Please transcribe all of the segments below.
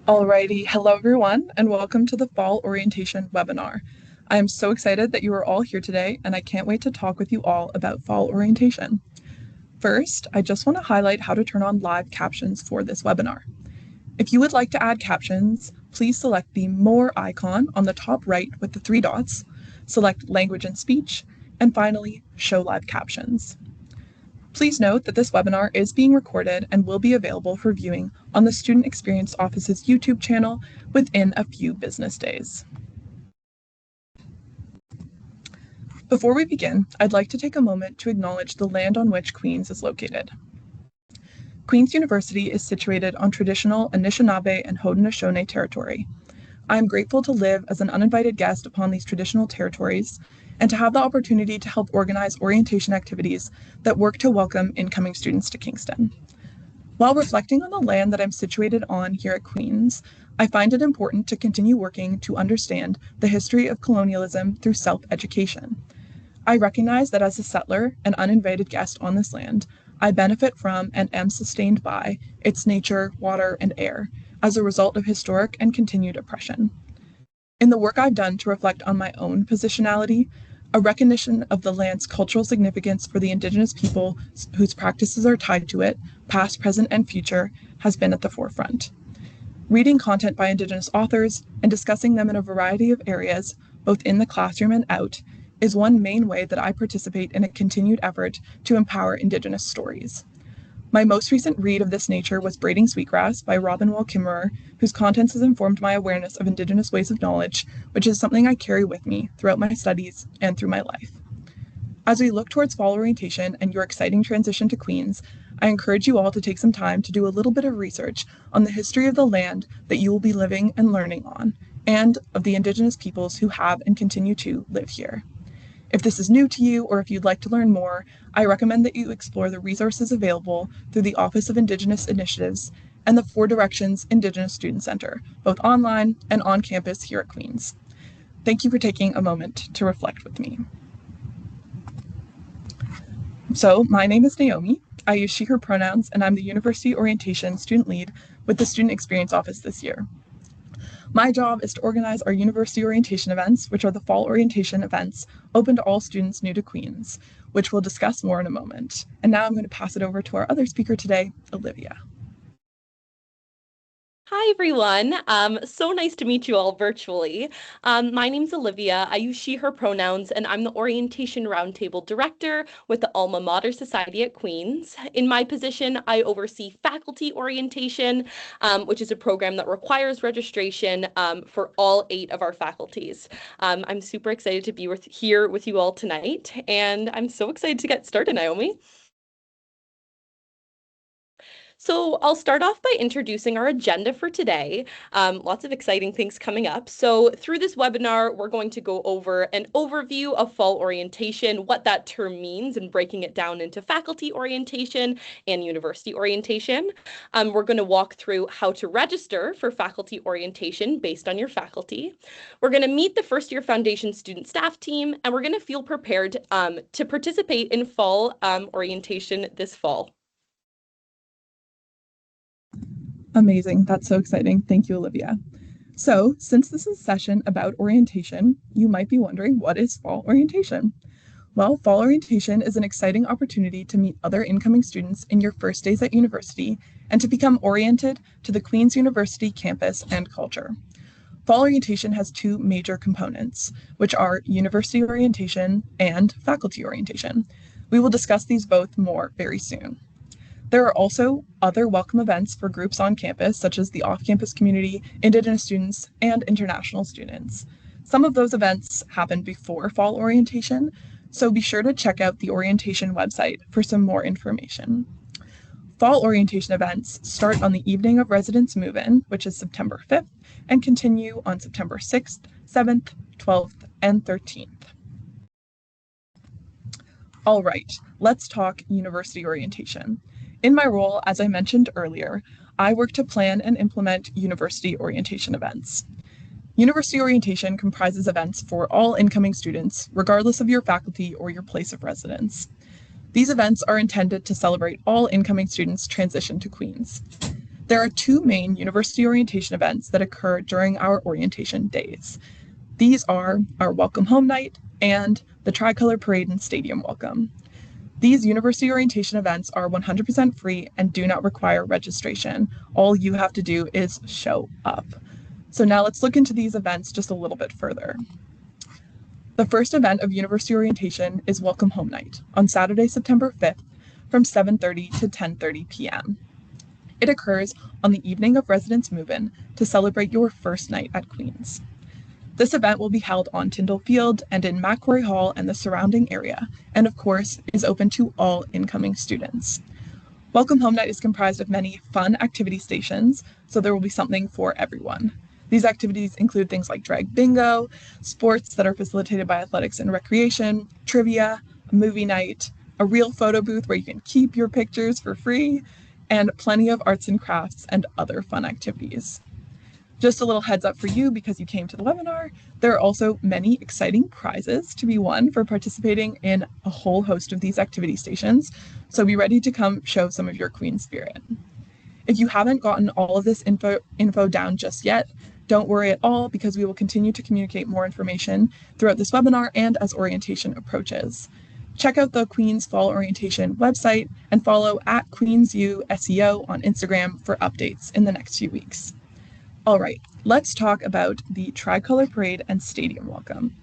Alrighty, hello everyone, and welcome to the Fall Orientation webinar. I am so excited that you are all here today, and I can't wait to talk with you all about Fall Orientation. First, I just want to highlight how to turn on live captions for this webinar. If you would like to add captions, please select the More icon on the top right with the three dots, select Language and Speech, and finally, Show Live Captions. Please note that this webinar is being recorded and will be available for viewing on the Student Experience Office's YouTube channel within a few business days. Before we begin, I'd like to take a moment to acknowledge the land on which Queens is located. Queens University is situated on traditional Anishinaabe and Haudenosaunee territory. I am grateful to live as an uninvited guest upon these traditional territories and to have the opportunity to help organize orientation activities that work to welcome incoming students to Kingston. While reflecting on the land that I'm situated on here at Queens, I find it important to continue working to understand the history of colonialism through self-education. I recognize that as a settler and uninvited guest on this land, I benefit from and am sustained by its nature, water, and air as a result of historic and continued oppression. In the work I've done to reflect on my own positionality, a recognition of the land's cultural significance for the Indigenous people whose practices are tied to it, past, present, and future, has been at the forefront. Reading content by Indigenous authors and discussing them in a variety of areas, both in the classroom and out, is one main way that I participate in a continued effort to empower Indigenous stories. My most recent read of this nature was Braiding Sweetgrass by Robin Wall Kimmerer, whose contents has informed my awareness of Indigenous ways of knowledge, which is something I carry with me throughout my studies and through my life. As we look towards fall orientation and your exciting transition to Queens, I encourage you all to take some time to do a little bit of research on the history of the land that you will be living and learning on, and of the Indigenous peoples who have and continue to live here. If this is new to you or if you'd like to learn more, I recommend that you explore the resources available through the Office of Indigenous Initiatives and the Four Directions Indigenous Student Center, both online and on campus here at Queens. Thank you for taking a moment to reflect with me. So, my name is Naomi. I use she, her pronouns, and I'm the University Orientation Student Lead with the Student Experience Office this year. My job is to organize our university orientation events, which are the fall orientation events open to all students new to Queens, which we'll discuss more in a moment. And now I'm going to pass it over to our other speaker today, Olivia. Hi, everyone. So nice to meet you all virtually. My name's Olivia. I use she, her pronouns, and I'm the Orientation Roundtable Director with the Alma Mater Society at Queens. In my position, I oversee faculty orientation, which is a program that requires registration for all 8 of our faculties. I'm super excited to be here with you all tonight, and I'm so excited to get started, Naomi. So I'll start off by introducing our agenda for today. Lots of exciting things coming up. So through this webinar, we're going to go over an overview of fall orientation, what that term means, and breaking it down into faculty orientation and university orientation. We're going to walk through how to register for faculty orientation based on your faculty. We're going to meet the first year foundation student staff team, and we're going to feel prepared to participate in fall orientation this fall. Amazing. That's so exciting. Thank you, Olivia. So, since this is a session about orientation, you might be wondering, what is fall orientation? Well, fall orientation is an exciting opportunity to meet other incoming students in your first days at university and to become oriented to the Queen's University campus and culture. Fall orientation has 2 major components, which are university orientation and faculty orientation. We will discuss these both more very soon. There are also other welcome events for groups on campus, such as the off-campus community, Indigenous students, and international students. Some of those events happen before fall orientation, so be sure to check out the orientation website for some more information. Fall orientation events start on the evening of residence move-in, which is September 5th, and continue on September 6th, 7th, 12th, and 13th. All right, let's talk university orientation. In my role, as I mentioned earlier, I work to plan and implement university orientation events. University orientation comprises events for all incoming students, regardless of your faculty or your place of residence. These events are intended to celebrate all incoming students' transition to Queens. There are two main university orientation events that occur during our orientation days. These are our Welcome Home Night and the Tricolour Parade and Stadium Welcome. These university orientation events are 100% free and do not require registration. All you have to do is show up. So now let's look into these events just a little bit further. The first event of university orientation is Welcome Home Night on Saturday, September 5th from 7:30 to 10:30 p.m. It occurs on the evening of residence move-in to celebrate your first night at Queen's. This event will be held on Tyndall Field and in Macquarie Hall and the surrounding area, and of course is open to all incoming students. Welcome Home Night is comprised of many fun activity stations, so there will be something for everyone. These activities include things like drag bingo, sports that are facilitated by athletics and recreation, trivia, a movie night, a real photo booth where you can keep your pictures for free, and plenty of arts and crafts and other fun activities. Just a little heads up for you because you came to the webinar, there are also many exciting prizes to be won for participating in a whole host of these activity stations, so be ready to come show some of your Queen spirit. If you haven't gotten all of this info down just yet, don't worry at all because we will continue to communicate more information throughout this webinar and as orientation approaches. Check out the Queen's Fall Orientation website and follow @QueensUSEO on Instagram for updates in the next few weeks. All right, let's talk about the Tricolour Parade and Stadium Welcome.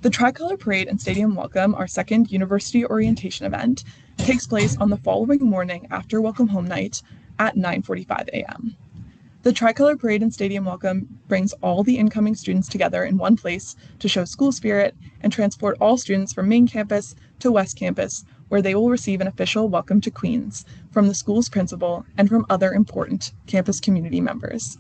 The Tricolour Parade and Stadium Welcome, our second university orientation event, takes place on the following morning after Welcome Home Night at 9:45 a.m. The Tricolour Parade and Stadium Welcome brings all the incoming students together in one place to show school spirit and transport all students from main campus to West Campus, where they will receive an official welcome to Queen's from the school's principal and from other important campus community members.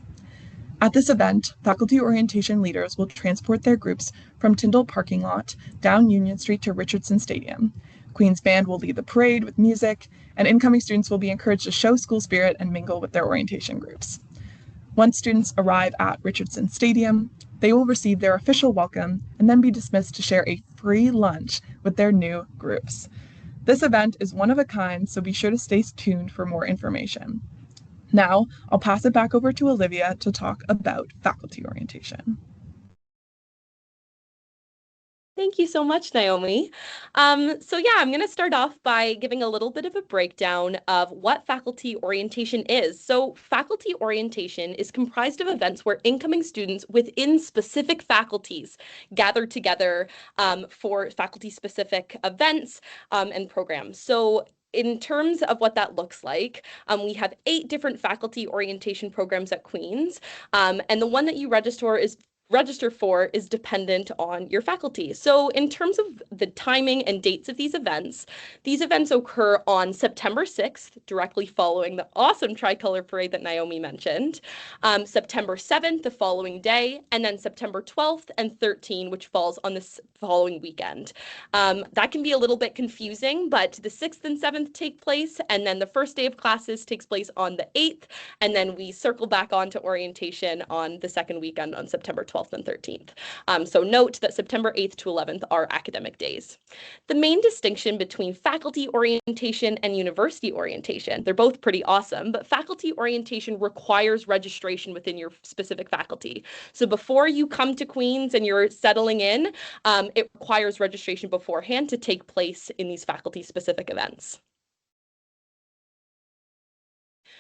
At this event, faculty orientation leaders will transport their groups from Tyndall parking lot down Union Street to Richardson Stadium. Queen's Band will lead the parade with music, and incoming students will be encouraged to show school spirit and mingle with their orientation groups. Once students arrive at Richardson Stadium, they will receive their official welcome and then be dismissed to share a free lunch with their new groups. This event is one of a kind, so be sure to stay tuned for more information. Now, I'll pass it back over to Olivia to talk about faculty orientation. Thank you so much, Naomi. I'm going to start off by giving a little bit of a breakdown of what faculty orientation is. So faculty orientation is comprised of events where incoming students within specific faculties gather together for faculty-specific events and programs. So in terms of what that looks like, we have 8 different faculty orientation programs at Queen's, and the one that you register for is dependent on your faculty. So in terms of the timing and dates of these events occur on September 6th, directly following the awesome Tricolour Parade that Naomi mentioned, September 7th, the following day, and then September 12th and 13th, which falls on this following weekend. That can be a little bit confusing, but the 6th and 7th take place, and then the first day of classes takes place on the 8th, and then we circle back onto orientation on the second weekend on September 12th and 13th. So note that September 8th to 11th are academic days. The main distinction between faculty orientation and university orientation, they're both pretty awesome, but faculty orientation requires registration within your specific faculty. So before you come to Queen's and you're settling in, it requires registration beforehand to take place in these faculty-specific events.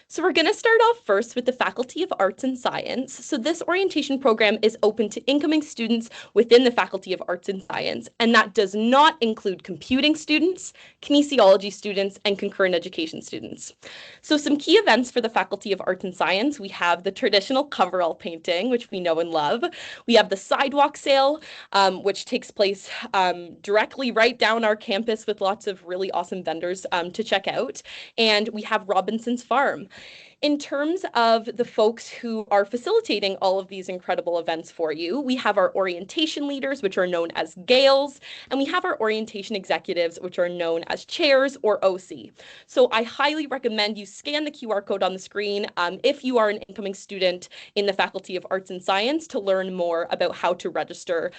So we're going to start off first with the Faculty of Arts and Science. So this orientation program is open to incoming students within the Faculty of Arts and Science, and that does not include computing students, kinesiology students, and concurrent education students. So some key events for the Faculty of Arts and Science, we have the traditional coverall painting, which we know and love. We have the sidewalk sale, which takes place directly right down our campus with lots of really awesome vendors to check out. And we have Robinson's Farm. In terms of the folks who are facilitating all of these incredible events for you, we have our orientation leaders, which are known as GALES, and we have our orientation executives, which are known as chairs or OC. So I highly recommend you scan the QR code on the screen if you are an incoming student in the Faculty of Arts and Science to learn more about how to register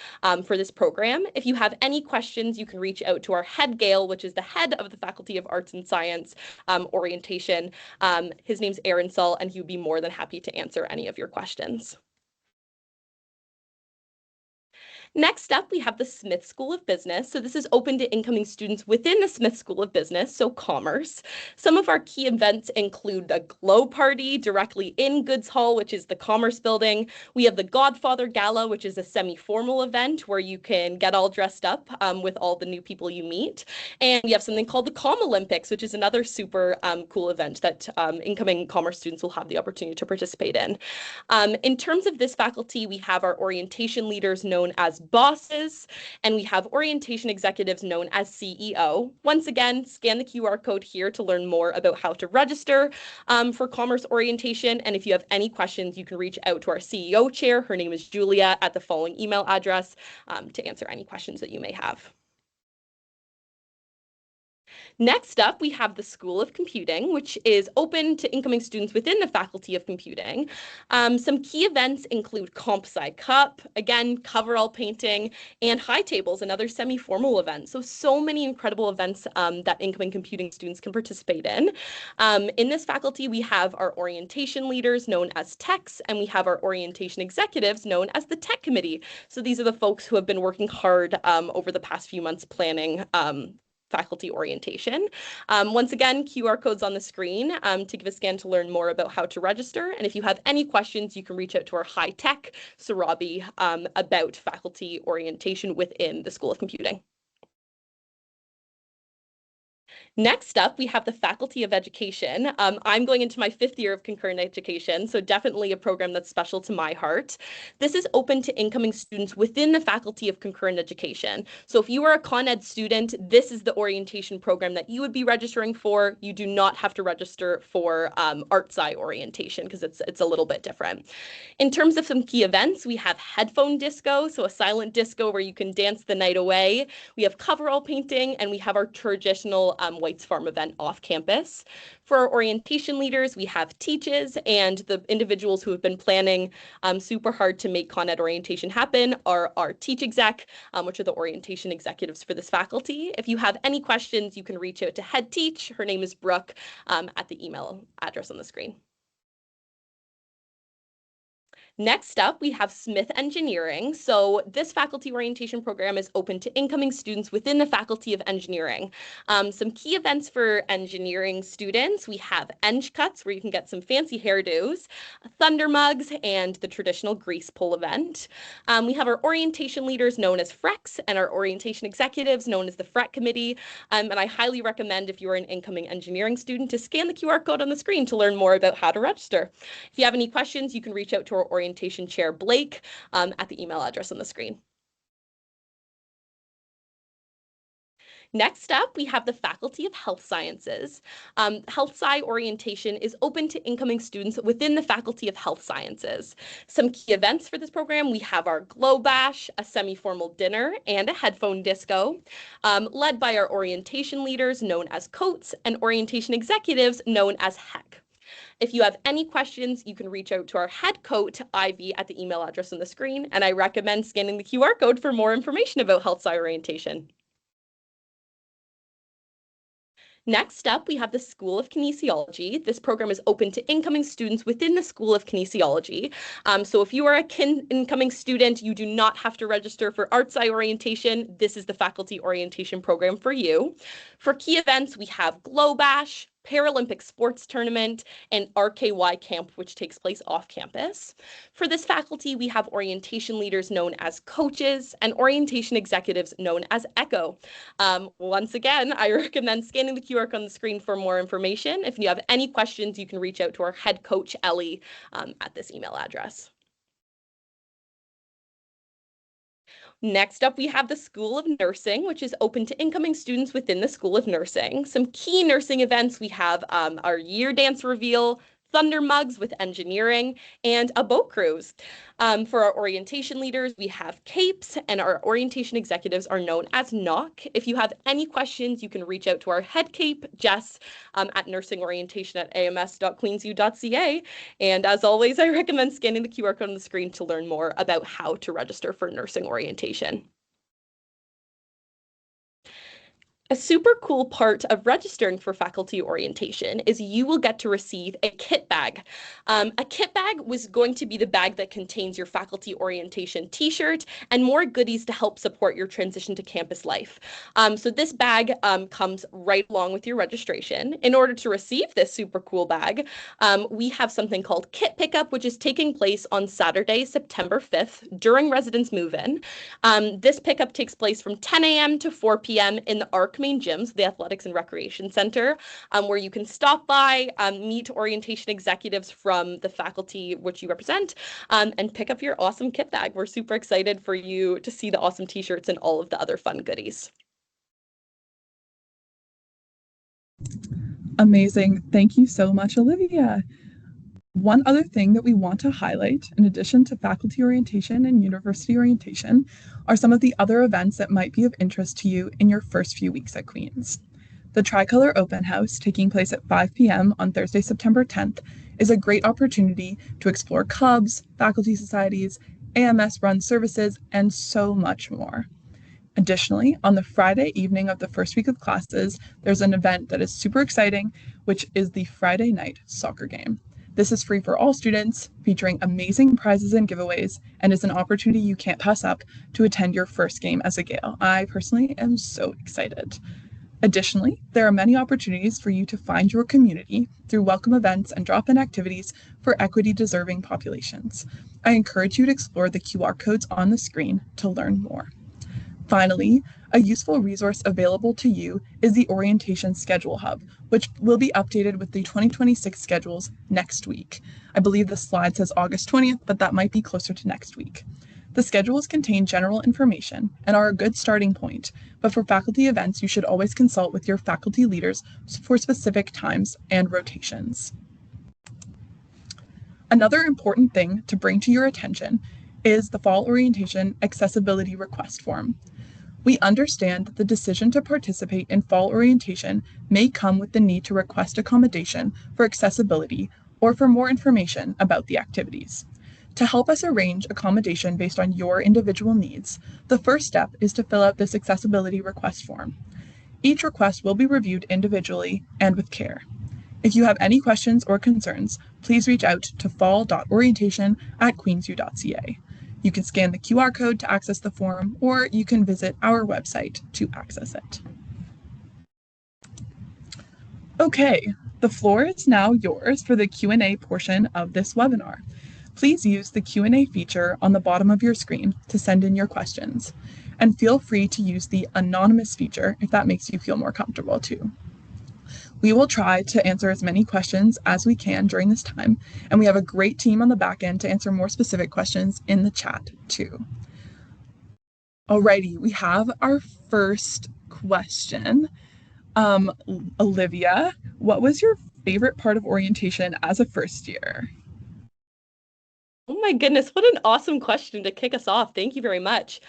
for this program. If you have any questions, you can reach out to our head GALE, which is the head of the Faculty of Arts and Science orientation. His name's Arinsal, and he would be more than happy to answer any of your questions. Next up, we have the Smith School of Business. So this is open to incoming students within the Smith School of Business, so commerce. Some of our key events include the Glow Party directly in Goods Hall, which is the Commerce Building. We have the Godfather Gala, which is a semi-formal event where you can get all dressed up with all the new people you meet. And we have something called the Com Olympics, which is another super cool event that incoming commerce students will have the opportunity to participate in. In terms of this faculty, we have our orientation leaders known as bosses, and we have orientation executives known as CEO. Once again, scan the QR code here to learn more about how to register for commerce orientation. And if you have any questions, you can reach out to our CEO chair. Her name is Julia at the following email address to answer any questions that you may have. Next up, we have the School of Computing, which is open to incoming students within the Faculty of Computing. Some key events include Comp Sci Cup, again, coverall painting, and High Tables, another semi-formal event. So many incredible events that incoming computing students can participate in. In this faculty, we have our orientation leaders known as techs, and we have our orientation executives known as the Tech Committee. So these are the folks who have been working hard over the past few months planning faculty orientation. Once again, QR codes on the screen to give a scan to learn more about how to register. And if you have any questions, you can reach out to our high tech, Sarabi, about faculty orientation within the School of Computing. Next up, we have the Faculty of Education. I'm going into my 5th year of concurrent education, so definitely a program that's special to my heart. This is open to incoming students within the Faculty of Concurrent Education. So if you are a Con Ed student, this is the orientation program that you would be registering for. You do not have to register for Art Sci orientation because it's a little bit different. In terms of some key events, we have headphone disco, so a silent disco where you can dance the night away. We have coverall painting, and we have our traditional White's Farm event off campus. For our orientation leaders, we have teaches, and the individuals who have been planning super hard to make Con Ed orientation happen are our teach exec, which are the orientation executives for this faculty. If you have any questions, you can reach out to head teach. Her name is Brooke at the email address on the screen. Next up, we have Smith Engineering. So this faculty orientation program is open to incoming students within the Faculty of Engineering. Some key events for engineering students, we have Eng Cuts, where you can get some fancy hairdos, Thunder Mugs, and the traditional grease pull event. We have our orientation leaders known as FREX and our orientation executives known as the FREC Committee. And I highly recommend, if you are an incoming engineering student, to scan the QR code on the screen to learn more about how to register. If you have any questions, you can reach out to our orientation chair, Blake, at the email address on the screen. Next up, we have the Faculty of Health Sciences. Health Sci orientation is open to incoming students within the Faculty of Health Sciences. Some key events for this program, we have our Glow Bash, a semi-formal dinner, and a headphone disco, led by our orientation leaders known as COATs and orientation executives known as HEC. If you have any questions, you can reach out to our head coach, Ivy, at the email address on the screen, and I recommend scanning the QR code for more information about Health Sci orientation. Next up, we have the School of Kinesiology. This program is open to incoming students within the School of Kinesiology. So if you are an incoming student, you do not have to register for Art Sci orientation. This is the faculty orientation program for you. For key events, we have Glow Bash, Paralympic Sports Tournament, and RKY Camp, which takes place off campus. For this faculty, we have orientation leaders known as coaches and orientation executives known as ECHO. Once again, I recommend scanning the QR code on the screen for more information. If you have any questions, you can reach out to our head coach, Ellie, at this email address. Next up, we have the School of Nursing, which is open to incoming students within the School of Nursing. Some key nursing events, we have our year dance reveal, Thunder Mugs with engineering, and a boat cruise. For our orientation leaders, we have CAPES, and our orientation executives are known as NOC. If you have any questions, you can reach out to our head CAPE, Jess, at nursingorientation@ams.queensu.ca. And as always, I recommend scanning the QR code on the screen to learn more about how to register for nursing orientation. A super cool part of registering for faculty orientation is you will get to receive a kit bag. A kit bag was going to be the bag that contains your faculty orientation t-shirt and more goodies to help support your transition to campus life. So this bag comes right along with your registration. In order to receive this super cool bag, we have something called kit pickup, which is taking place on Saturday, September 5th during residence move-in. This pickup takes place from 10 a.m. to 4 p.m. in the ARC main gyms, the Athletics and Recreation Center, where you can stop by, meet orientation executives from the faculty which you represent, and pick up your awesome kit bag. We're super excited for you to see the awesome t-shirts and all of the other fun goodies. Amazing. Thank you so much, Olivia. One other thing that we want to highlight, in addition to faculty orientation and university orientation, are some of the other events that might be of interest to you in your first few weeks at Queen's. The Tricolour Open House, taking place at 5 p.m. on Thursday, September 10th, is a great opportunity to explore clubs, faculty societies, AMS-run services, and so much more. Additionally, on the Friday evening of the first week of classes, there's an event that is super exciting, which is the Friday night soccer game. This is free for all students, featuring amazing prizes and giveaways, and is an opportunity you can't pass up to attend your first game as a Gale. I personally am so excited. Additionally, there are many opportunities for you to find your community through welcome events and drop-in activities for equity-deserving populations. I encourage you to explore the QR codes on the screen to learn more. Finally, a useful resource available to you is the Orientation Schedule Hub, which will be updated with the 2026 schedules next week. I believe the slide says August 20th, but that might be closer to next week. The schedules contain general information and are a good starting point, but for faculty events, you should always consult with your faculty leaders for specific times and rotations. Another important thing to bring to your attention is the Fall Orientation Accessibility Request Form. We understand that the decision to participate in fall orientation may come with the need to request accommodation for accessibility or for more information about the activities. To help us arrange accommodation based on your individual needs, the first step is to fill out this accessibility request form. Each request will be reviewed individually and with care. If you have any questions or concerns, please reach out to fall.orientation@queensu.ca. You can scan the QR code to access the form, or you can visit our website to access it. Okay, the floor is now yours for the Q&A portion of this webinar. Please use the Q&A feature on the bottom of your screen to send in your questions, and feel free to use the anonymous feature if that makes you feel more comfortable too. We will try to answer as many questions as we can during this time, and we have a great team on the back end to answer more specific questions in the chat too. Alrighty, we have our first question. Olivia, what was your favorite part of orientation as a first year? Oh my goodness, what an awesome question to kick us off. Thank you very much.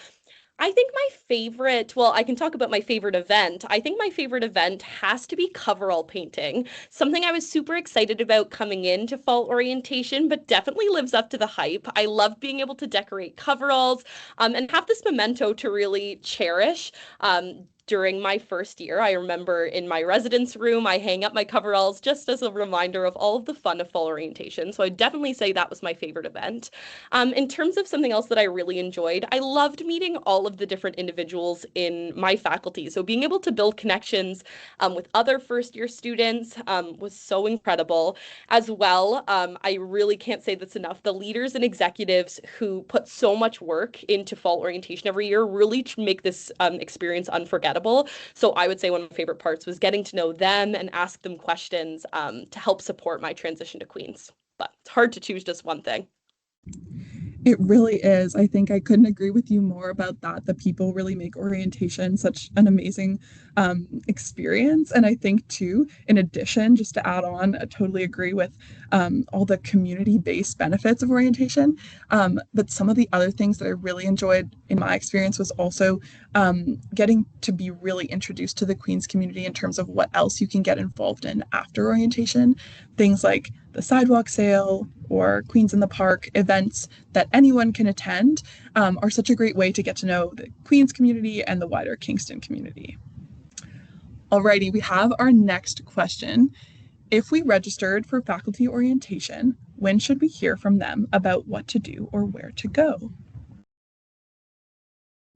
I think my favorite, well, I can talk about my favorite event. I think my favorite event has to be coverall painting, something I was super excited about coming into fall orientation, but definitely lives up to the hype. I love being able to decorate coveralls and have this memento to really cherish. During my first year, I remember in my residence room, I hang up my coveralls just as a reminder of all of the fun of fall orientation. So I'd definitely say that was my favorite event. In terms of something else that I really enjoyed, I loved meeting all of the different individuals in my faculty. So being able to build connections with other first year students was so incredible. As well, I really can't say this enough. The leaders and executives who put so much work into fall orientation every year really make this experience unforgettable. So I would say one of my favorite parts was getting to know them and ask them questions to help support my transition to Queen's. But it's hard to choose just one thing. It really is. I think I couldn't agree with you more about that. The people really make orientation such an amazing experience. And I think too, in addition, just to add on, I totally agree with all the community-based benefits of orientation. But some of the other things that I really enjoyed in my experience was also getting to be really introduced to the Queen's community in terms of what else you can get involved in after orientation. Things like the sidewalk sale or Queens in the Park events that anyone can attend are such a great way to get to know the Queens community and the wider Kingston community. Alrighty, we have our next question. If we registered for faculty orientation, when should we hear from them about what to do or where to go?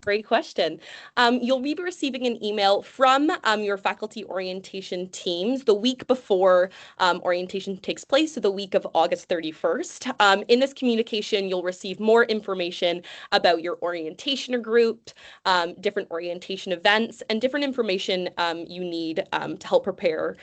Great question. You'll be receiving an email from your faculty orientation teams the week before orientation takes place, so the week of August 31st. In this communication, you'll receive more information about your orientation group, different orientation events, and different information you need to help prepare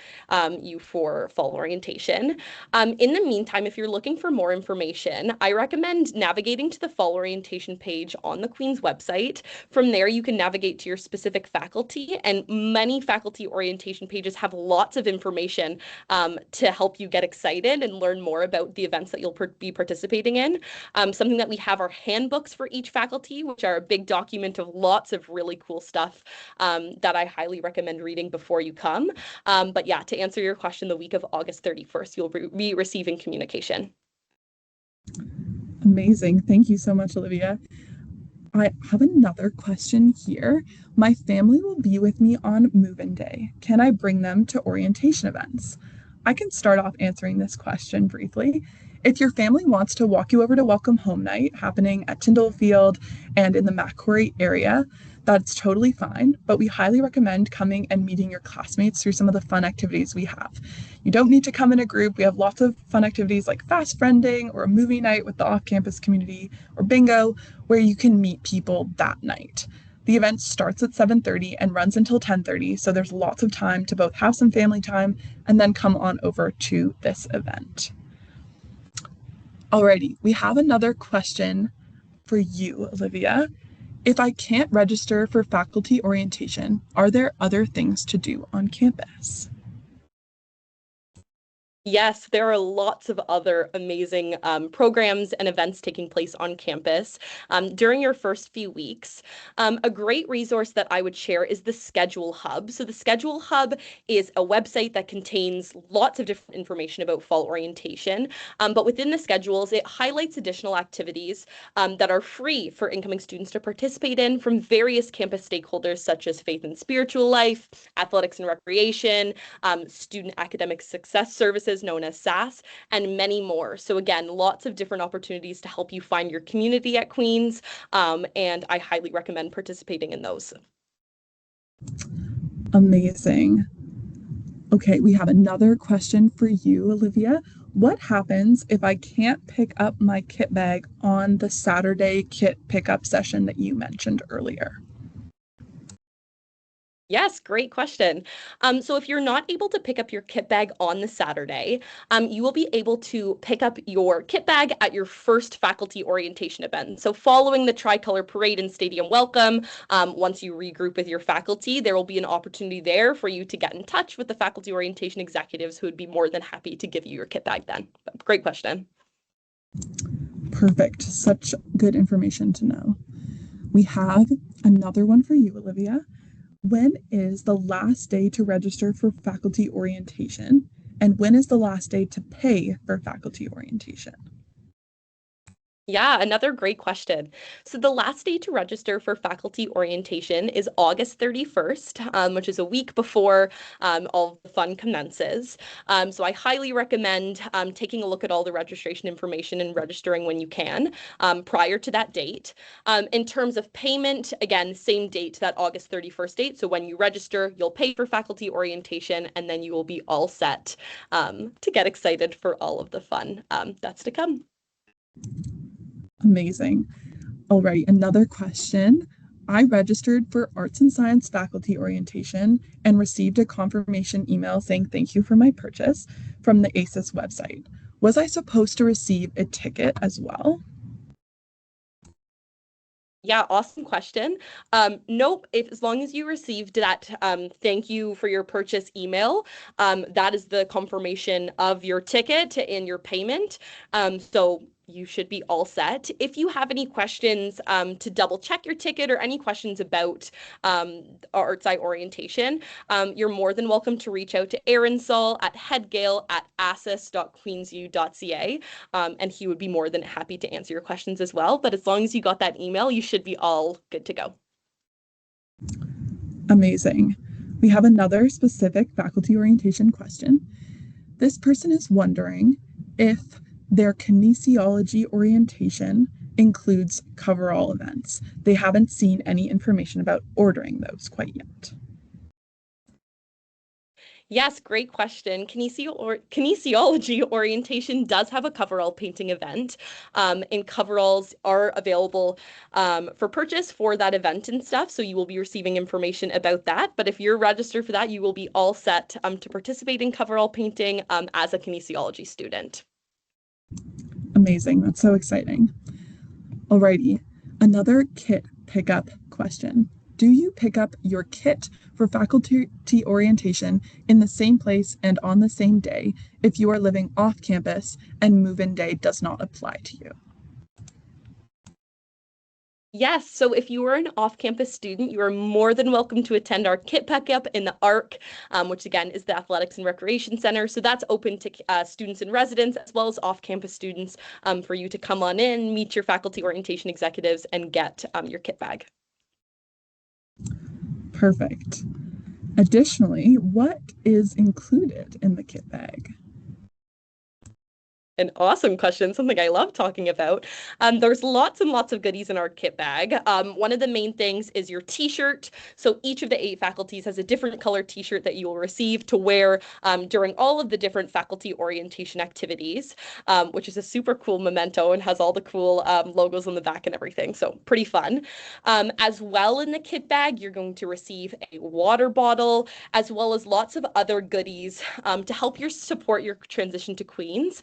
you for fall orientation. In the meantime, if you're looking for more information, I recommend navigating to the fall orientation page on the Queen's website. From there, you can navigate to your specific faculty, and many faculty orientation pages have lots of information to help you get excited and learn more about the events that you'll be participating in. Something that we have are handbooks for each faculty, which are a big document of lots of really cool stuff that I highly recommend reading before you come. But yeah, to answer your question, the week of August 31st, you'll be receiving communication. Amazing. Thank you so much, Olivia. I have another question here. My family will be with me on move-in day. Can I bring them to orientation events? I can start off answering this question briefly. If your family wants to walk you over to Welcome Home Night happening at Tyndall Field and in the McQuarrie area, that's totally fine, but we highly recommend coming and meeting your classmates through some of the fun activities we have. You don't need to come in a group. We have lots of fun activities like fast friending or a movie night with the off-campus community or bingo, where you can meet people that night. The event starts at 7:30 and runs until 10:30, so there's lots of time to both have some family time and then come on over to this event. Alrighty, we have another question for you, Olivia. If I can't register for faculty orientation, are there other things to do on campus? Yes, there are lots of other amazing programs and events taking place on campus during your first few weeks. A great resource that I would share is the Schedule Hub. So the Schedule Hub is a website that contains lots of different information about fall orientation, but within the schedules, it highlights additional activities that are free for incoming students to participate in from various campus stakeholders such as faith and spiritual life, athletics and recreation, student academic success services known as SAS, and many more. So again, lots of different opportunities to help you find your community at Queen's, and I highly recommend participating in those. Amazing. Okay, we have another question for you, Olivia. What happens if I can't pick up my kit bag on the Saturday kit pickup session that you mentioned earlier? Yes, great question. So if you're not able to pick up your kit bag on the Saturday, you will be able to pick up your kit bag at your first faculty orientation event. So following the Tricolour parade and stadium welcome, once you regroup with your faculty, there will be an opportunity there for you to get in touch with the faculty orientation executives who would be more than happy to give you your kit bag then. Great question. Perfect. Such good information to know. We have another one for you, Olivia. When is the last day to register for faculty orientation? And when is the last day to pay for faculty orientation? Yeah, another great question. So the last day to register for faculty orientation is August 31st, which is a week before all the fun commences. So I highly recommend taking a look at all the registration information and registering when you can prior to that date. In terms of payment, again, same date, that August 31st date. So when you register, you'll pay for faculty orientation, and then you will be all set to get excited for all of the fun that's to come. Amazing. All right, another question. I registered for arts and science faculty orientation and received a confirmation email saying thank you for my purchase from the ACES website. Was I supposed to receive a ticket as well? Yeah, awesome question. Nope, as long as you received that thank you for your purchase email, that is the confirmation of your ticket and your payment. So you should be all set. If you have any questions to double check your ticket or any questions about ArtSci orientation, you're more than welcome to reach out to Aaron Saul at headgale@assis.queensu.ca, and he would be more than happy to answer your questions as well. But as long as you got that email, you should be all good to go. Amazing. We have another specific faculty orientation question. This person is wondering if their kinesiology orientation includes coverall events. They haven't seen any information about ordering those quite yet. Yes, great question. Kinesiology orientation does have a coverall painting event, and coveralls are available for purchase for that event and stuff. So you will be receiving information about that. But if you're registered for that, you will be all set to participate in coverall painting as a kinesiology student. Amazing. That's so exciting. Alrighty, another kit pickup question. Do you pick up your kit for faculty orientation in the same place and on the same day if you are living off campus and move-in day does not apply to you? Yes, so if you are an off-campus student, you are more than welcome to attend our kit pickup in the ARC, which again is the Athletics and Recreation Center. So that's open to students and residents as well as off-campus students for you to come on in, meet your faculty orientation executives, and get your kit bag. Perfect. Additionally, what is included in the kit bag? An awesome question, something I love talking about. There's lots and lots of goodies in our kit bag. One of the main things is your t-shirt. So each of the 8 faculties has a different color t-shirt that you will receive to wear during all of the different faculty orientation activities, which is a super cool memento and has all the cool logos on the back and everything. So pretty fun. As well in the kit bag, you're going to receive a water bottle, as well as lots of other goodies to help support your transition to Queens.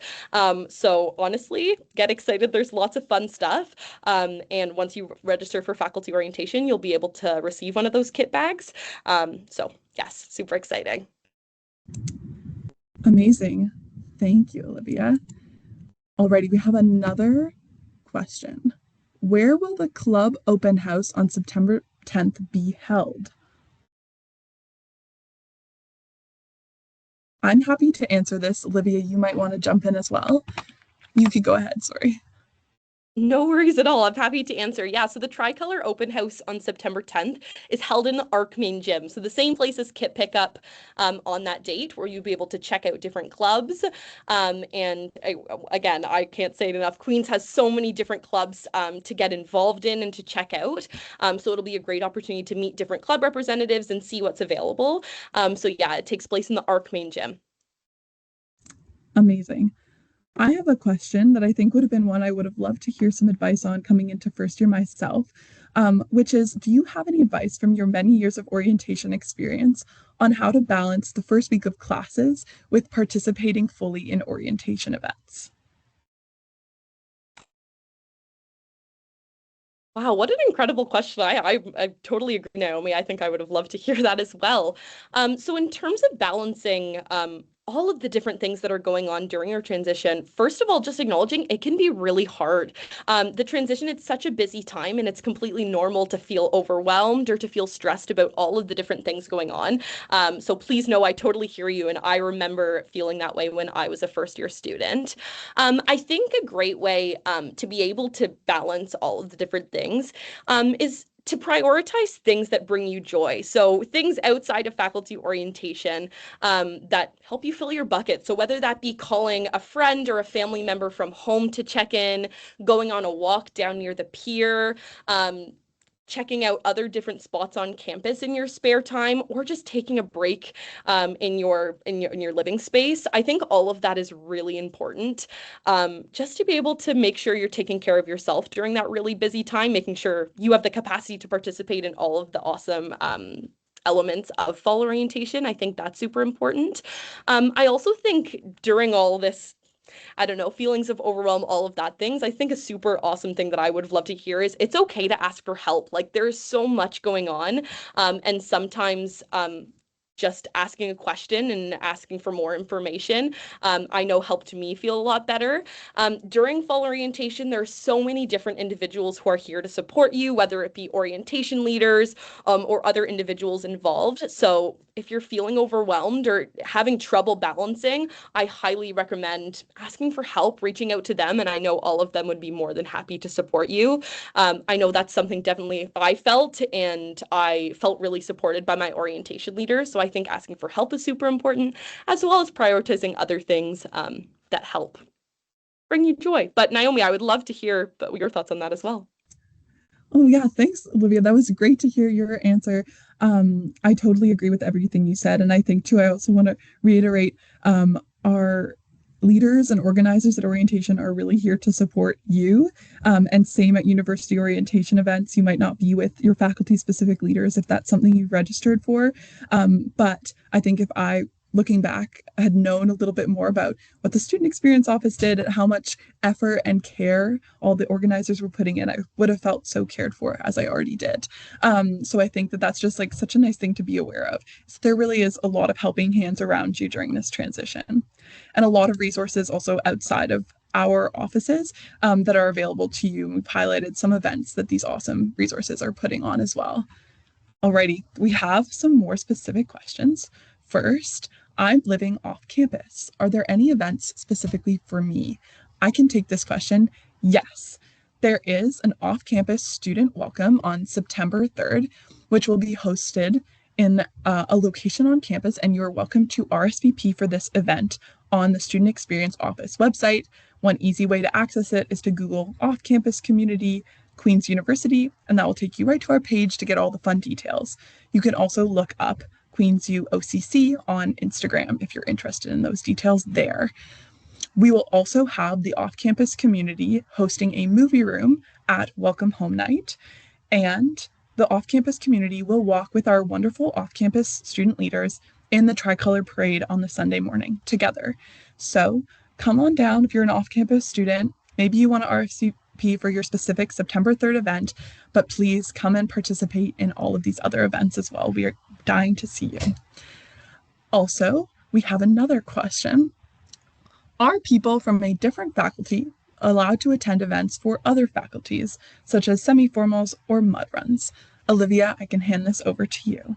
So honestly, get excited. There's lots of fun stuff. And once you register for faculty orientation, you'll be able to receive one of those kit bags. So yes, super exciting. Amazing. Thank you, Olivia. Alrighty, we have another question. Where will the club open house on September 10th be held? I'm happy to answer this. Olivia, you might want to jump in as well. You could go ahead, sorry. No worries at all. I'm happy to answer. Yeah, so the Tricolour open house on September 10th is held in the ARC main gym. So the same place as kit pickup on that date where you'll be able to check out different clubs. Again, I can't say it enough. Queens has so many different clubs to get involved in and to check out. So it'll be a great opportunity to meet different club representatives and see what's available. So yeah, it takes place in the ARC main gym. Amazing. I have a question that I think would have been one I would have loved to hear some advice on coming into first year myself, which is, do you have any advice from your many years of orientation experience on how to balance the first week of classes with participating fully in orientation events? Wow, what an incredible question. I totally agree, Naomi. I think I would have loved to hear that as well. So in terms of balancing all of the different things that are going on during your transition, first of all, just acknowledging it can be really hard. The transition, it's such a busy time and it's completely normal to feel overwhelmed or to feel stressed about all of the different things going on. So please know I totally hear you, and I remember feeling that way when I was a first year student. I think a great way to be able to balance all of the different things is to prioritize things that bring you joy. So things outside of faculty orientation that help you fill your bucket. So whether that be calling a friend or a family member from home to check in, going on a walk down near the pier, checking out other different spots on campus in your spare time, or just taking a break in your living space. I think all of that is really important, just to be able to make sure you're taking care of yourself during that really busy time, making sure you have the capacity to participate in all of the awesome elements of fall orientation. I think that's super important. I also think during all this, I don't know, feelings of overwhelm, all of that things, I think a super awesome thing that I would have loved to hear is it's okay to ask for help. Like there's so much going on. And sometimes just asking a question and asking for more information, I know helped me feel a lot better. During fall orientation, there are so many different individuals who are here to support you, whether it be orientation leaders or other individuals involved. So if you're feeling overwhelmed or having trouble balancing, I highly recommend asking for help, reaching out to them, and I know all of them would be more than happy to support you. I know that's something definitely I felt, and I felt really supported by my orientation leaders. So I think asking for help is super important, as well as prioritizing other things that help bring you joy. But Naomi, I would love to hear your thoughts on that as well. Oh, yeah. Thanks, Olivia. That was great to hear your answer. I totally agree with everything you said. And I think, too, I also want to reiterate our leaders and organizers at orientation are really here to support you. And same at university orientation events. You might not be with your faculty specific leaders if that's something you've registered for. But I think if I looking back, I had known a little bit more about what the student experience office did and how much effort and care all the organizers were putting in, I would have felt so cared for as I already did. So I think that that's just like such a nice thing to be aware of. So there really is a lot of helping hands around you during this transition, and a lot of resources also outside of our offices that are available to you. We've highlighted some events that these awesome resources are putting on as well. Alrighty, we have some more specific questions. First, I'm living off campus. Are there any events specifically for me? I can take this question. Yes, there is an off campus student welcome on September 3rd, which will be hosted in a location on campus, and you're welcome to RSVP for this event on the Student Experience Office website. One easy way to access it is to Google off campus community Queen's University, and that will take you right to our page to get all the fun details. You can also look up Queen's U OCC on Instagram if you're interested in those details there. We will also have the off-campus community hosting a movie room at Welcome Home Night, and the off-campus community will walk with our wonderful off-campus student leaders in the Tricolour parade on the Sunday morning together. So come on down if you're an off-campus student. Maybe you want to RSVP for your specific September 3rd event, but please come and participate in all of these other events as well. We are dying to see you. Also, we have another question. Are people from a different faculty allowed to attend events for other faculties, such as semi-formals or mud runs? Olivia, I can hand this over to you.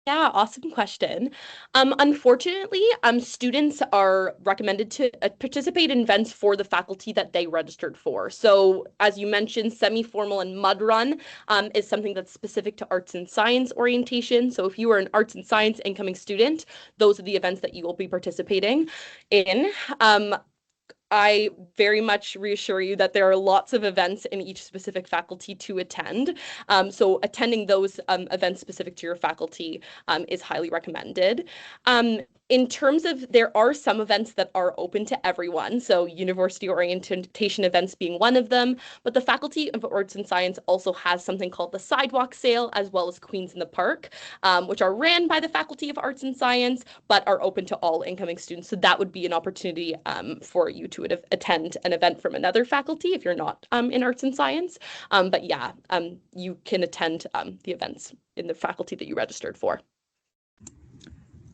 Yeah, awesome question. Unfortunately, students are recommended to participate in events for the faculty that they registered for. So as you mentioned, semi-formal and mud run is something that's specific to arts and science orientation. So if you are an arts and science incoming student, those are the events that you will be participating in. I very much reassure you that there are lots of events in each specific faculty to attend. So attending those events specific to your faculty is highly recommended. In terms of, there are some events that are open to everyone, so university orientation events being one of them, but the Faculty of Arts and Science also has something called the Sidewalk Sale, as well as Queens in the Park, which are ran by the Faculty of Arts and Science, but are open to all incoming students. So that would be an opportunity for you to attend an event from another faculty if you're not in arts and science. But yeah, you can attend the events in the faculty that you registered for.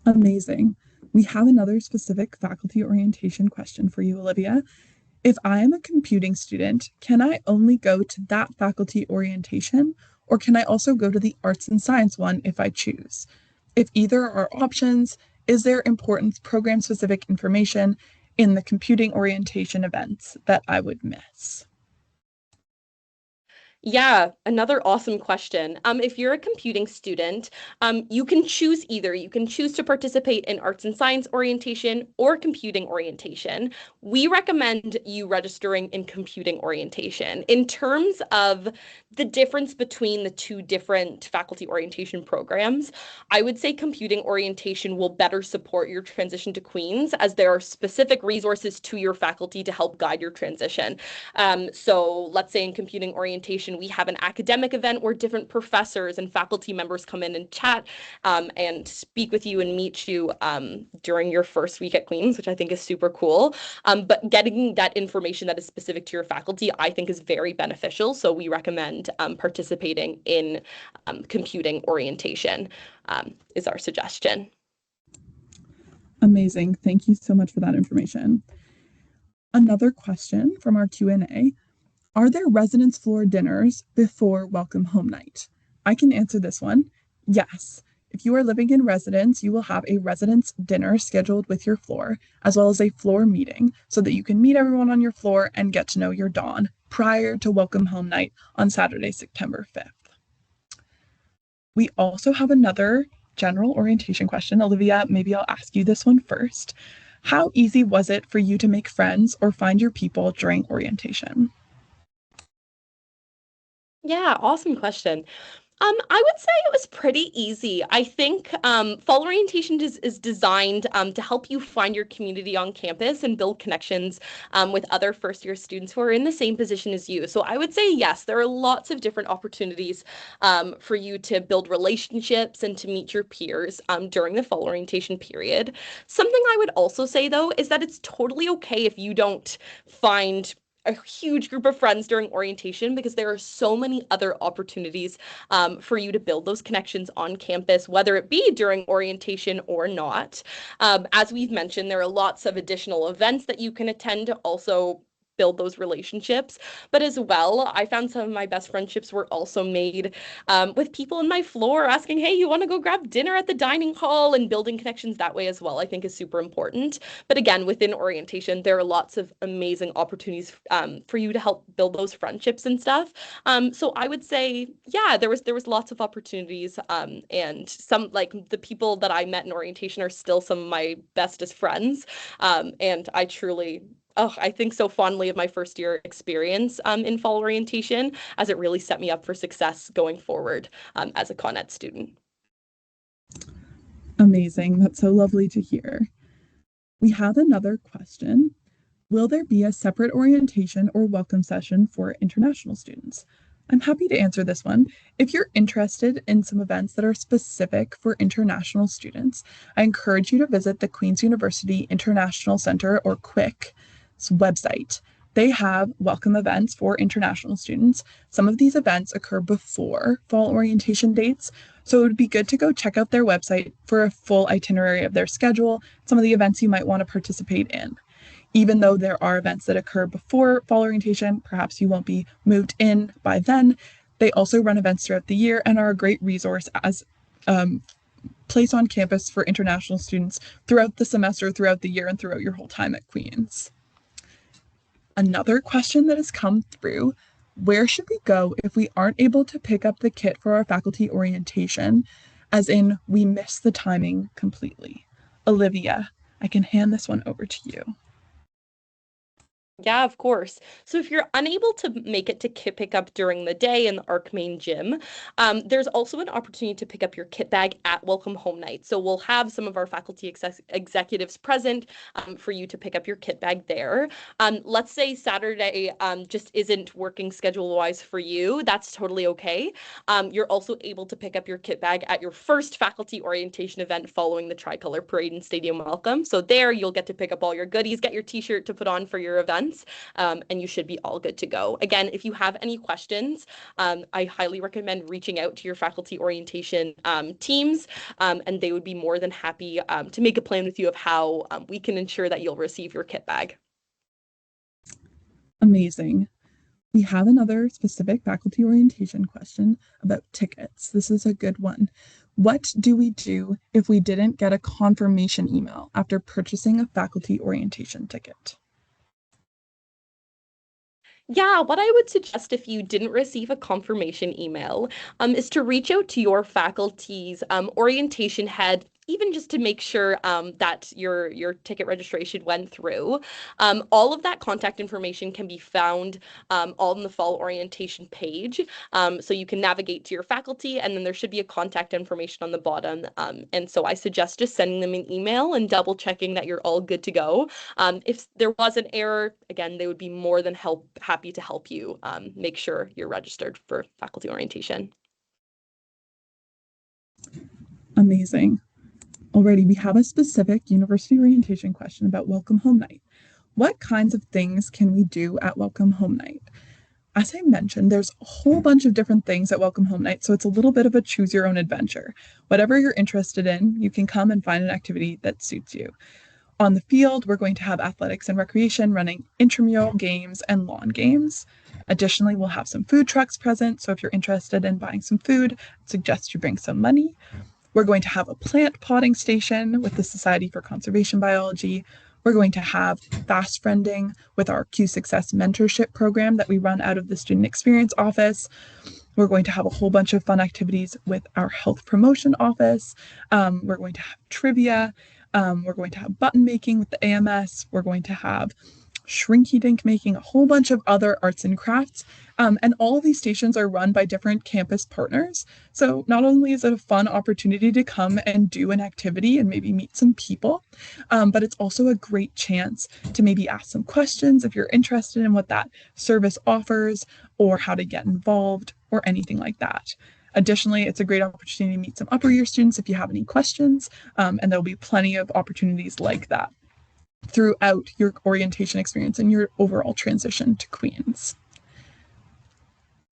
Amazing. We have another specific faculty orientation question for you, Olivia. If I am a computing student, can I only go to that faculty orientation, or can I also go to the arts and science one if I choose? If either are options, is there important program-specific information in the computing orientation events that I would miss? Yeah, another awesome question. If you're a computing student, you can choose either. You can choose to participate in arts and science orientation or computing orientation. We recommend you registering in computing orientation. In terms of the difference between the two different faculty orientation programs, I would say computing orientation will better support your transition to Queens, as there are specific resources to your faculty to help guide your transition. So let's say in computing orientation, orientation, we have an academic event where different professors and faculty members come in and chat and speak with you and meet you during your first week at Queen's, which I think is super cool. But getting that information that is specific to your faculty, I think is very beneficial. So we recommend participating in computing orientation is our suggestion. Amazing. Thank you so much for that information. Another question from our Q&A. Are there residence floor dinners before welcome home night? I can answer this one. Yes. If you are living in residence, you will have a residence dinner scheduled with your floor, as well as a floor meeting, so that you can meet everyone on your floor and get to know your dawn prior to welcome home night on Saturday, September 5th. We also have another general orientation question. Olivia, maybe I'll ask you this one first. How easy was it for you to make friends or find your people during orientation? Yeah, awesome question. I would say it was pretty easy. I think fall orientation is designed to help you find your community on campus and build connections with other first-year students who are in the same position as you. So I would say yes, there are lots of different opportunities for you to build relationships and to meet your peers during the fall orientation period. Something I would also say, though, is that it's totally okay if you don't find a huge group of friends during orientation, because there are so many other opportunities for you to build those connections on campus, whether it be during orientation or not. As we've mentioned, there are lots of additional events that you can attend to also build those relationships. But as well, I found some of my best friendships were also made with people in my floor asking, hey, you want to go grab dinner at the dining hall, and building connections that way as well, I think is super important. But again, within orientation, there are lots of amazing opportunities for you to help build those friendships and stuff. So I would say, yeah, there was lots of opportunities, and some, like, the people that I met in orientation are still some of my bestest friends. And I truly I think so fondly of my first year experience in fall orientation, as it really set me up for success going forward as a Con Ed student. Amazing. That's so lovely to hear. We have another question. Will there be a separate orientation or welcome session for international students? I'm happy to answer this one. If you're interested in some events that are specific for international students, I encourage you to visit the Queen's University International Center, or QUIC, website. They have welcome events for international students. Some of these events occur before fall orientation dates, so it would be good to go check out their website for a full itinerary of their schedule, some of the events you might want to participate in. Even though there are events that occur before fall orientation, perhaps you won't be moved in by then. They also run events throughout the year and are a great resource as place on campus for international students throughout the semester, throughout the year, and throughout your whole time at Queen's. Another question that has come through: where should we go if we aren't able to pick up the kit for our faculty orientation, as in we miss the timing completely? Olivia, I can hand this one over to you. Yeah, of course. So if you're unable to make it to kit pickup during the day in the ARC main gym, there's also an opportunity to pick up your kit bag at welcome home night. So we'll have some of our faculty executives present for you to pick up your kit bag there. Let's say Saturday just isn't working schedule-wise for you. That's totally okay. You're also able to pick up your kit bag at your first faculty orientation event following the Tricolour Parade and Stadium Welcome. So there you'll get to pick up all your goodies, get your t-shirt to put on for your event. And you should be all good to go. Again, if you have any questions, I highly recommend reaching out to your faculty orientation teams, and they would be more than happy to make a plan with you of how we can ensure that you'll receive your kit bag. Amazing. We have another specific faculty orientation question about tickets. This is a good one. What do we do if we didn't get a confirmation email after purchasing a faculty orientation ticket? Yeah, what I would suggest if you didn't receive a confirmation email is to reach out to your faculty's orientation head even just to make sure that your ticket registration went through. All of that contact information can be found all in the fall orientation page. So you can navigate to your faculty, and then there should be a contact information on the bottom. And so I suggest just sending them an email and double checking that you're all good to go. If there was an error, again, they would be more than happy to help you make sure you're registered for faculty orientation. Amazing. Alrighty, we have a specific university orientation question about Welcome Home Night. What kinds of things can we do at Welcome Home Night? As I mentioned, there's a whole bunch of different things at Welcome Home Night, so it's a little bit of a choose your own adventure. Whatever you're interested in, you can come and find an activity that suits you. On the field, we're going to have athletics and recreation running intramural games and lawn games. Additionally, we'll have some food trucks present, so if you're interested in buying some food, I suggest you bring some money. We're going to have a plant potting station with the Society for Conservation Biology. We're going to have fast friending with our Q Success mentorship program that we run out of the Student Experience Office. We're going to have a whole bunch of fun activities with our Health Promotion Office. We're going to have trivia. We're going to have button making with the AMS. We're going to have Shrinky Dink making, a whole bunch of other arts and crafts. And all of these stations are run by different campus partners. So not only is it a fun opportunity to come and do an activity and maybe meet some people, but it's also a great chance to maybe ask some questions if you're interested in what that service offers or how to get involved or anything like that. Additionally, it's a great opportunity to meet some upper year students if you have any questions, and there'll be plenty of opportunities like that throughout your orientation experience and your overall transition to Queens.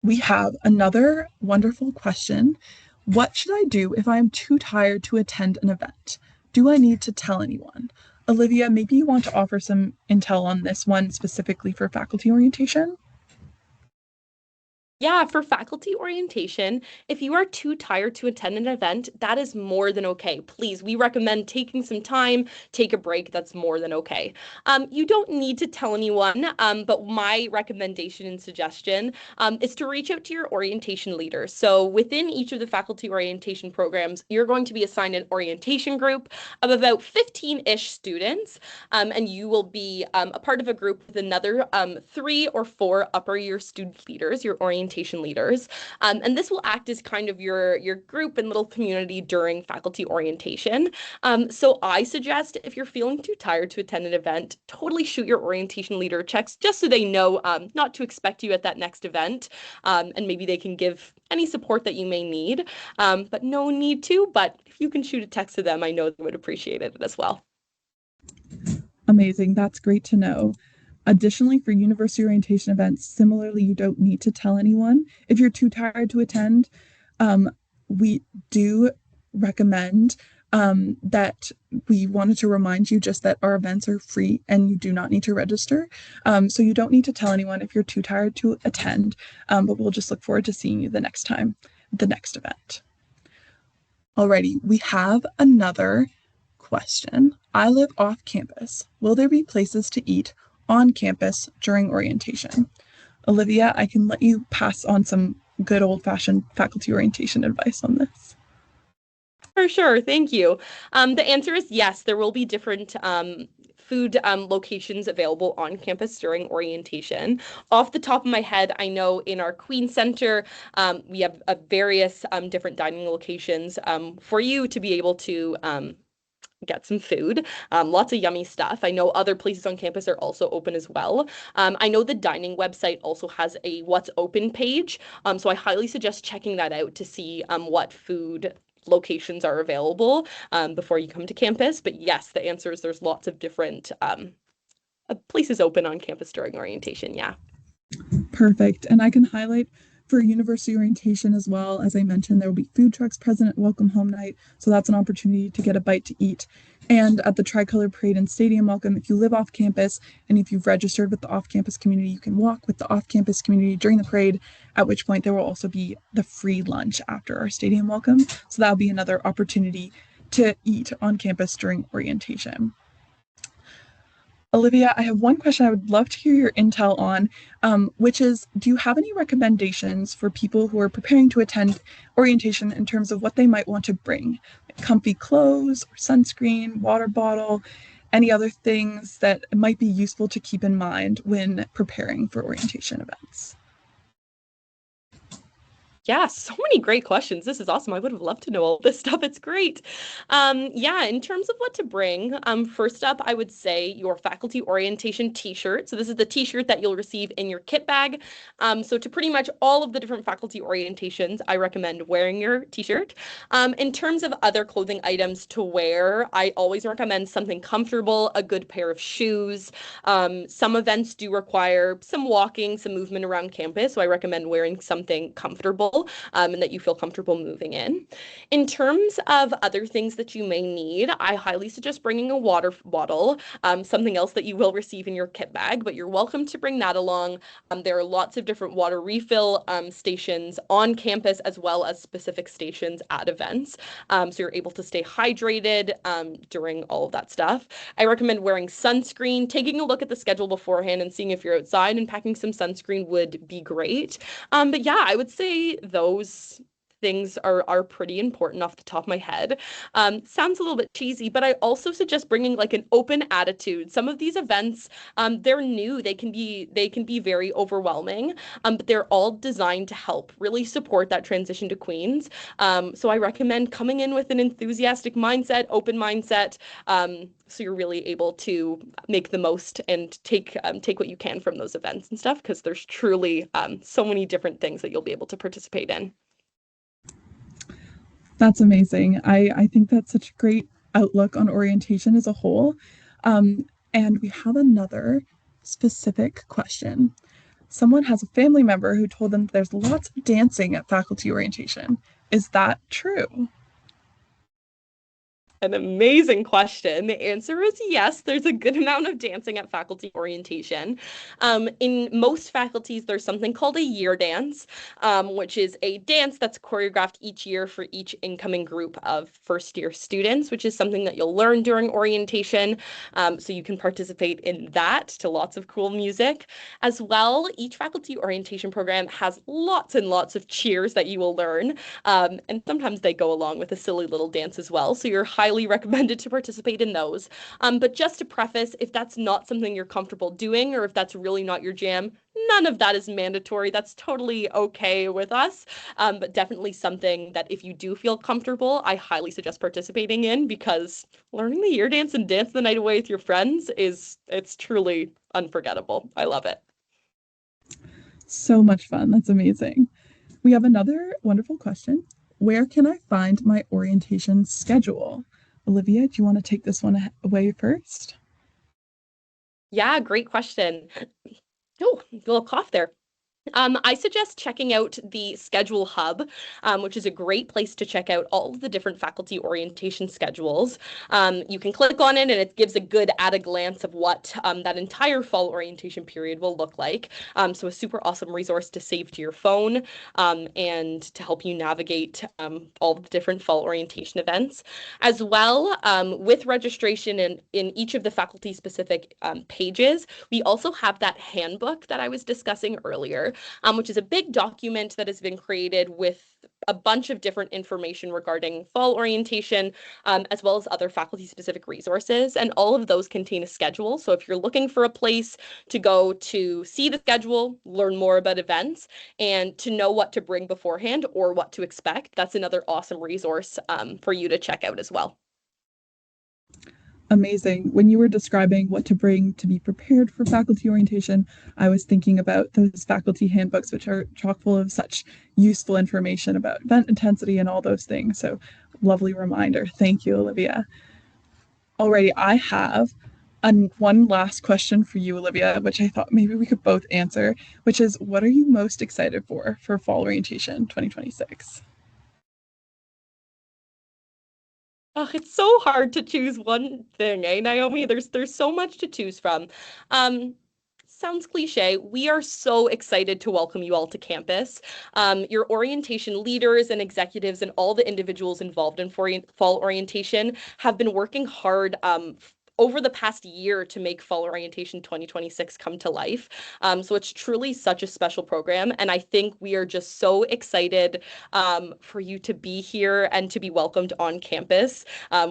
We have another wonderful question. What should I do if I am too tired to attend an event? Do I need to tell anyone? Olivia, maybe you want to offer some intel on this one specifically for faculty orientation? Yeah, for faculty orientation, if you are too tired to attend an event, that is more than okay. Please, we recommend taking some time, take a break. That's more than okay. You don't need to tell anyone, but my recommendation and suggestion is to reach out to your orientation leader. So within each of the faculty orientation programs, you're going to be assigned an orientation group of about 15-ish students, and you will be a part of a group with another 3 or 4 upper year student leaders, your orientation leaders. And this will act as kind of your group and little community during faculty orientation. So I suggest if you're feeling too tired to attend an event, totally shoot your orientation leader checks just so they know not to expect you at that next event. And maybe they can give any support that you may need, but no need to. But if you can shoot a text to them, I know they would appreciate it as well. Amazing. That's great to know. Additionally, for university orientation events, similarly, you don't need to tell anyone. If you're too tired to attend, we do recommend that we wanted to remind you just that our events are free and you do not need to register. So you don't need to tell anyone if you're too tired to attend, but we'll just look forward to seeing you the next time, the next event. Alrighty, we have another question. I live off campus. Will there be places to eat on campus during orientation? Olivia, I can let you pass on some good old-fashioned faculty orientation advice on this. For sure, thank you. The answer is yes, there will be different food locations available on campus during orientation. Off the top of my head, I know in our Queen Center, we have various different dining locations for you to be able to get some food, lots of yummy stuff. I know other places on campus are also open as well. I know the dining website also has a what's open page, so I highly suggest checking that out to see what food locations are available before you come to campus. But yes, the answer is there's lots of different places open on campus during orientation. Yeah. Perfect. And I can highlight for university orientation as well. As I mentioned, there will be food trucks present at Welcome Home Night. So that's an opportunity to get a bite to eat. And at the Tricolour Parade and Stadium Welcome, if you live off campus and if you've registered with the off-campus community, you can walk with the off-campus community during the parade, at which point there will also be the free lunch after our Stadium Welcome. So that'll be another opportunity to eat on campus during orientation. Olivia, I have one question I would love to hear your intel on, which is, do you have any recommendations for people who are preparing to attend orientation in terms of what they might want to bring? Like comfy clothes, or sunscreen, water bottle, any other things that might be useful to keep in mind when preparing for orientation events? Yeah, so many great questions. This is awesome. I would have loved to know all this stuff. It's great. Yeah, in terms of what to bring, first up, I would say your faculty orientation t-shirt. So this is the t-shirt that you'll receive in your kit bag. So to pretty much all of the different faculty orientations, I recommend wearing your t-shirt. In terms of other clothing items to wear, I always recommend something comfortable, a good pair of shoes. Some events do require some walking, some movement around campus, so I recommend wearing something comfortable and that you feel comfortable moving in. In terms of other things that you may need, I highly suggest bringing a water bottle, something else that you will receive in your kit bag, but you're welcome to bring that along. There are lots of different water refill stations on campus as well as specific stations at events. So you're able to stay hydrated during all of that stuff. I recommend wearing sunscreen, taking a look at the schedule beforehand and seeing if you're outside and packing some sunscreen would be great. But yeah, I would say those things are pretty important off the top of my head. Sounds a little bit cheesy, but I also suggest bringing like an open attitude. Some of these events, they're new. They can be very overwhelming, but they're all designed to help really support that transition to Queens. So I recommend coming in with an enthusiastic mindset, open mindset, so you're really able to make the most and take what you can from those events and stuff, because there's truly so many different things that you'll be able to participate in. That's amazing. I think that's such a great outlook on orientation as a whole. And we have another specific question. Someone has a family member who told them there's lots of dancing at faculty orientation. Is that true? An amazing question. The answer is yes, there's a good amount of dancing at faculty orientation. In most faculties, there's something called a year dance, which is a dance that's choreographed each year for each incoming group of first year students, which is something that you'll learn during orientation. So you can participate in that to lots of cool music. As well, each faculty orientation program has lots and lots of cheers that you will learn. And sometimes they go along with a silly little dance as well. So you're highly recommended to participate in those. But just to preface, if that's not something you're comfortable doing, or if that's really not your jam, none of that is mandatory. That's totally okay with us. But definitely something that if you do feel comfortable, I highly suggest participating in, because learning the year dance and dance the night away with your friends it's truly unforgettable. I love it. So much fun. That's amazing. We have another wonderful question. Where can I find my orientation schedule? Olivia, do you want to take this one away first? Yeah, great question. Oh, a little cough there. I suggest checking out the Schedule Hub, which is a great place to check out all of the different faculty orientation schedules. You can click on it and it gives a good at a glance of what that entire fall orientation period will look like. So a super awesome resource to save to your phone and to help you navigate all the different fall orientation events. As well, with registration in each of the faculty specific pages, we also have that handbook that I was discussing earlier, which is a big document that has been created with a bunch of different information regarding fall orientation, as well as other faculty specific resources. And all of those contain a schedule. So if you're looking for a place to go to see the schedule, learn more about events, and to know what to bring beforehand or what to expect, that's another awesome resource for you to check out as well. Amazing. When you were describing what to bring to be prepared for faculty orientation, I was thinking about those faculty handbooks, which are chock full of such useful information about event intensity and all those things. So, lovely reminder. Thank you, Olivia. Alrighty, I have one last question for you, Olivia, which I thought maybe we could both answer, which is, what are you most excited for fall orientation 2026? Oh, it's so hard to choose one thing, eh, Naomi? There's so much to choose from. Um, Sounds cliche. We are so excited to welcome you all to campus. Your orientation leaders and executives and all the individuals involved in fall orientation have been working hard over the past year to make Fall Orientation 2026 come to life. So it's truly such a special program. And I think we are just so excited for you to be here and to be welcomed on campus.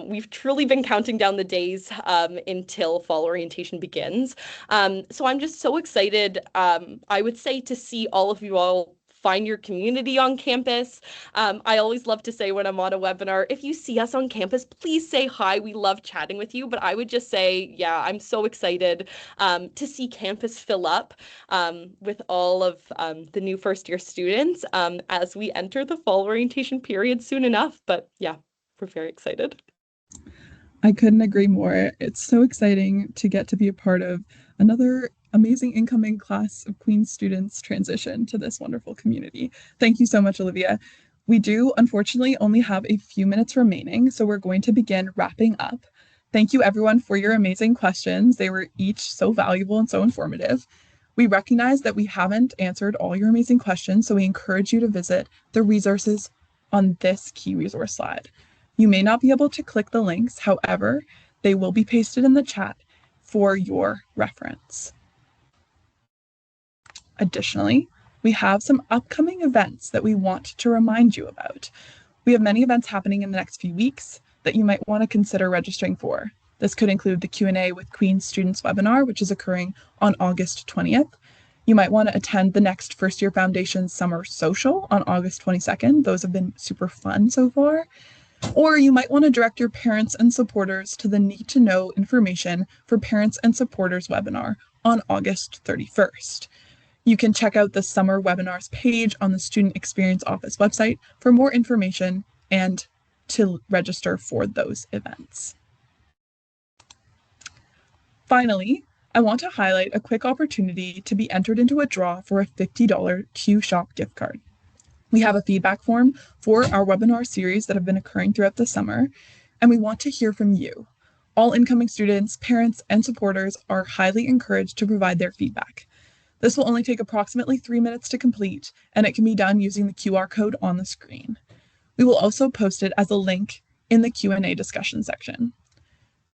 We've truly been counting down the days until Fall Orientation begins. So I'm just so excited, I would say, to see all of you all find your community on campus. I always love to say when I'm on a webinar, if you see us on campus, please say hi. We love chatting with you. But I would just say, yeah, I'm so excited to see campus fill up with all of the new first-year students as we enter the fall orientation period soon enough. But yeah, we're very excited. I couldn't agree more. It's so exciting to get to be a part of another amazing incoming class of Queen's students transition to this wonderful community. Thank you so much, Olivia. We do, unfortunately, only have a few minutes remaining, so we're going to begin wrapping up. Thank you, everyone, for your amazing questions. They were each so valuable and so informative. We recognize that we haven't answered all your amazing questions, so we encourage you to visit the resources on this key resource slide. You may not be able to click the links, however, they will be pasted in the chat for your reference. Additionally, we have some upcoming events that we want to remind you about. We have many events happening in the next few weeks that you might want to consider registering for. This could include the Q&A with Queen's Students webinar, which is occurring on August 20th. You might want to attend the next First Year Foundation Summer Social on August 22nd. Those have been super fun so far. Or you might want to direct your parents and supporters to the Need to Know information for Parents and Supporters webinar on August 31st. You can check out the summer webinars page on the Student Experience Office website for more information and to register for those events. Finally, I want to highlight a quick opportunity to be entered into a draw for a $50 Q-Shop gift card. We have a feedback form for our webinar series that have been occurring throughout the summer, and we want to hear from you. All incoming students, parents, and supporters are highly encouraged to provide their feedback. This will only take approximately 3 minutes to complete, and it can be done using the QR code on the screen. We will also post it as a link in the Q&A discussion section.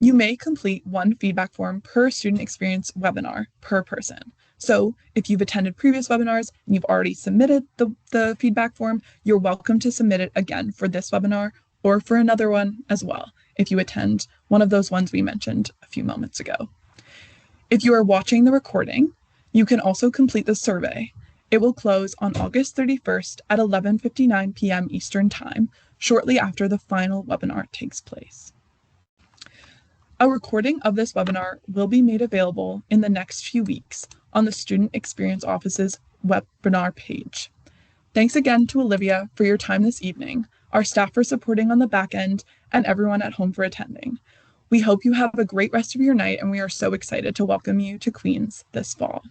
You may complete one feedback form per student experience webinar per person. So if you've attended previous webinars and you've already submitted the feedback form, you're welcome to submit it again for this webinar or for another one as well, if you attend one of those ones we mentioned a few moments ago. If you are watching the recording, you can also complete the survey. It will close on August 31st at 11:59 p.m. Eastern Time, shortly after the final webinar takes place. A recording of this webinar will be made available in the next few weeks on the Student Experience Office's webinar page. Thanks again to Olivia for your time this evening, our staff for supporting on the back end, and everyone at home for attending. We hope you have a great rest of your night, and we are so excited to welcome you to Queen's this fall.